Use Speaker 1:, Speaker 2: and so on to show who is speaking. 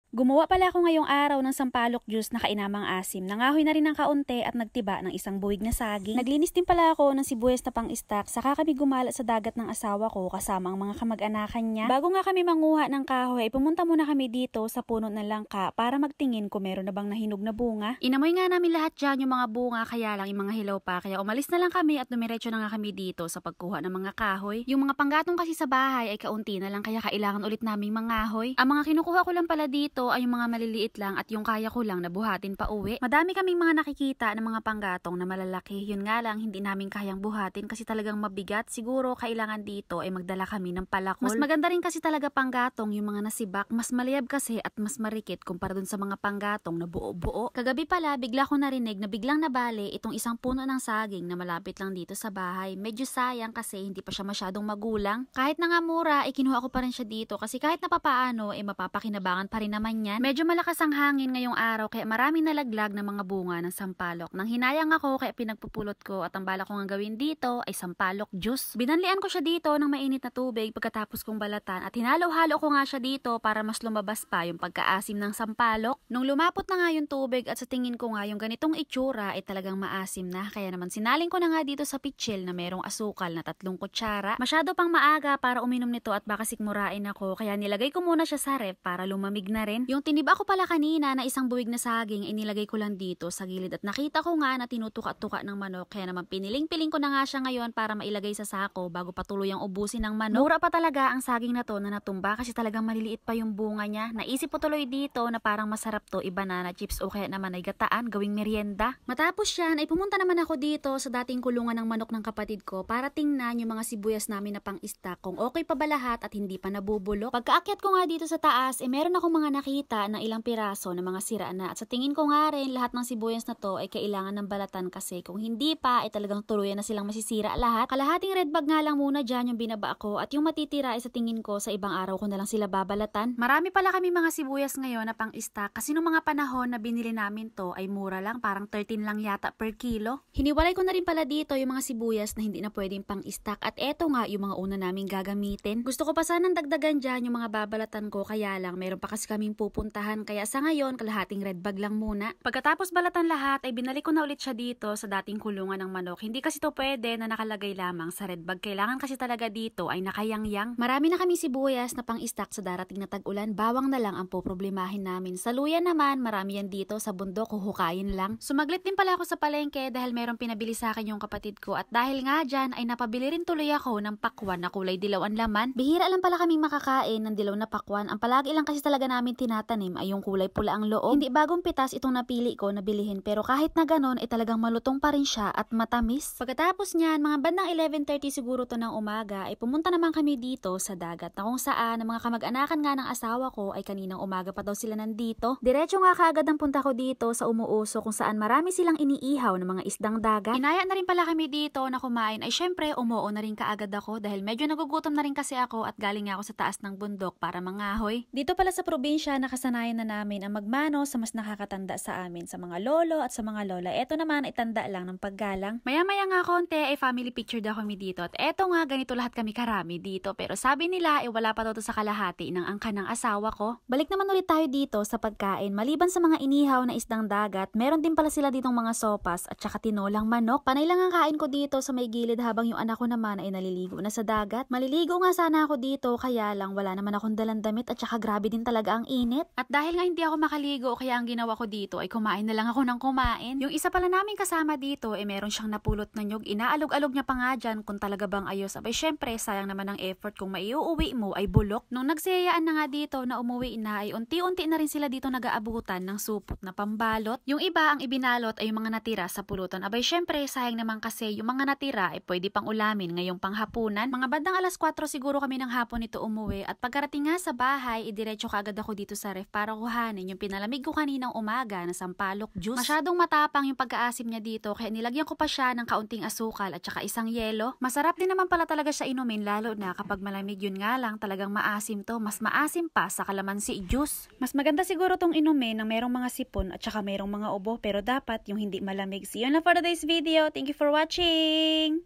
Speaker 1: Gumawa pala ako ngayong araw ng sampalok juice na kainamang asim. Nangahoy na rin ng kaunti at nagtiba ng isang buwig na saging. Naglinis din pala ako ng sibuyas na pang-stock saka kami gumala sa dagat ng asawa ko kasama ang mga kamag-anakan niya. Bago nga kami manguha ng kahoy, pumunta muna kami dito sa puno ng langka para magtingin kung meron na bang nahinog na bunga. Inamoy nga namin lahat dyan yung mga bunga kaya lang yung mga hilaw pa kaya umalis na lang kami at dumiretso na nga kami dito sa pagkuha ng mga kahoy. Yung mga panggatong kasi sa bahay ay kaunti na lang kaya kailangan ulit naming mangahoy. Ang mga kinukuha ko lang pala dito ay yung mga maliliit lang at yung kaya ko lang na buhatin pa uwi. Madami kaming mga nakikita ng mga panggatong na malalaki. Yun nga lang hindi namin kayang buhatin kasi talagang mabigat. Siguro kailangan dito ay magdala kami ng palakol. Mas maganda rin kasi talaga panggatong yung mga nasibak. Mas maliyab kasi at mas marikit kumpara dun sa mga panggatong na buo-buo. Kagabi pala bigla ko narinig na biglang nabali itong isang puno ng saging na malapit lang dito sa bahay. Medyo sayang kasi hindi pa siya masyadong magulang. Kahit na nga mura, kinuha ko pa rin siya dito kasi kahit napapaano mapapakinabangan pa rin naman yan. Medyo malakas ang hangin ngayong araw kaya maraming nalaglag ng mga bunga ng sampalok. Nang hinayang ako kaya pinagpupulot ko at ang balak ko nga gawin dito ay sampalok juice. Binanlian ko siya dito ng mainit na tubig pagkatapos kong balatan at hinalo-halo ko nga siya dito para mas lumabas pa yung pagkaasim ng sampalok. Nung lumapot na nga yung tubig at sa tingin ko nga yung ganitong itsura ay talagang maasim na kaya naman sinaling ko na nga dito sa pitsil na merong asukal na 3 kutsara. Masyado pang maaga para uminom nito at baka sikmurain ako kaya nilagay ko muna siya sa ref para lumamig na rin. Yung tiniba ko pala kanina na isang buwig na saging ay nilagay ko lang dito sa gilid at nakita ko nga na tinutuka-tuka ng manok kaya naman piniling-piling ko na nga siya ngayon para mailagay sa sako bago patuloy ang ubusin ng manok. Mura pa talaga ang saging na to na natumba kasi talagang maliliit pa yung bunga niya. Naisip ko tuloy dito na parang masarap to i-banana chips o kaya naman ay gataan gawing merienda. Matapos yan ay pumunta naman ako dito sa dating kulungan ng manok ng kapatid ko para tingnan yung mga sibuyas namin na pang-stock kung okay pa ba lahat at hindi pa nabubulok. Pagkaakyat ko nga dito sa taas meron akong mga nakita ng ilang piraso na mga sira na at sa tingin ko nga rin lahat ng sibuyas na to ay kailangan ng balatan kasi kung hindi pa ay talagang tuluyan na silang masisira lahat. Kalahating red bag nga lang muna dyan yung binaba ko at yung matitira ay sa tingin ko sa ibang araw ko na lang sila babalatan. Marami pala kami mga sibuyas ngayon na pang-stock kasi nung mga panahon na binili namin to ay mura lang parang 13 lang yata per kilo. Hiniwalay ko na rin pala dito yung mga sibuyas na hindi na pwedeng pang-stock at eto nga yung mga una naming gagamitin. Gusto ko pa sanang dagdagan dyan yung mga babalatan ko kaya lang meron pa kasi kaming pupuntahan kaya sa ngayon kalahating red bag lang muna. Pagkatapos balatan lahat ay binalik ko na ulit siya dito sa dating kulungan ng manok. Hindi kasi to pwede na nakalagay lamang sa red bag. Kailangan kasi talaga dito ay nakayangyang. Marami na kami sibuyas na pang-stock sa darating na tag-ulan. Bawang na lang ang poproblemahin namin. Sa luya naman marami yan dito sa bundok huhukayin lang. Sumaglit din pala ako sa palengke dahil meron pinabili sa akin yung kapatid ko at dahil nga dyan ay napabili rin tuloy ako ng pakwan na kulay dilaw ang laman. Bihira lang pala kaming makakain ng dilaw na pakwan. Ang palagi lang kasi talaga namin tinatanim ay yung kulay pula ang loob. Hindi bagong pitas itong napili ko na bilihin pero kahit na ganon ay talagang malutong pa rin siya at matamis. Pagkatapos niyan, mga bandang 11:30 siguro to ng umaga ay pumunta naman kami dito sa dagat na kung saan ang mga kamag-anakan nga ng asawa ko ay kaninang umaga pa daw sila nandito. Diretso nga kaagad ang punta ko dito sa Umuuso kung saan marami silang iniihaw ng mga isdang dagat. Inaya na rin pala kami dito na kumain ay syempre umuo na rin kaagad ako dahil medyo nagugutom na rin kasi ako at galing nga ako sa taas ng bundok para mangahoy. Dito pala sa probinsya nakasanayan na namin ang magmano sa mas nakakatanda sa amin sa mga lolo at sa mga lola. Eto naman ay tanda lang ng paggalang. Maya-maya nga konti ay family picture daw kami dito at eto nga ganito lahat kami karami dito pero sabi nila wala pa daw to sa kalahati ng angkan ng asawa ko. Balik naman ulit tayo dito sa pagkain. Maliban sa mga inihaw na isdang dagat, meron din pala sila ditong mga sopas at saka tinolang manok. Panay lang ang kain ko dito sa may gilid habang yung anak ko naman ay naliligo na sa dagat. Maliligo nga sana ako dito kaya lang wala naman akong dalang damit at saka grabe din talaga ang init. At dahil nga hindi ako makaligo kaya ang ginawa ko dito ay kumain na lang ako ng kumain. Yung isa pala namin kasama dito meron siyang napulot na nyug. Inaalog-alog niya pa nga dyan kung talaga bang ayos. Abay syempre sayang naman ang effort kung maiuuwi mo ay bulok. Nung nagsiyayaan na nga dito na umuwi na ay unti-unti na rin sila dito nag-aabutan ng supot na pambalot. Yung iba ang ibinalot ay yung mga natira sa pulutan. Abay syempre sayang naman kasi yung mga natira ay pwede pang ulamin ngayong panghapunan. Mga bandang alas 4 siguro kami ng hapon ito umuwi at pagkarating nga sa bahay idiretso kaagad ako dito sa ref para kuhanin yung pinalamig ko kaninang umaga na sampalok juice. Masyadong matapang yung pagkaasim niya dito kaya nilagyan ko pa siya ng kaunting asukal at saka isang yelo. Masarap din naman pala talaga siya inumin lalo na kapag malamig. Yun nga lang talagang maasim to. Mas maasim pa sa kalamansi juice. Mas maganda siguro tong inumin ng merong mga sipon at saka merong mga ubo pero dapat yung hindi malamig. See you na for today's video. Thank you for watching!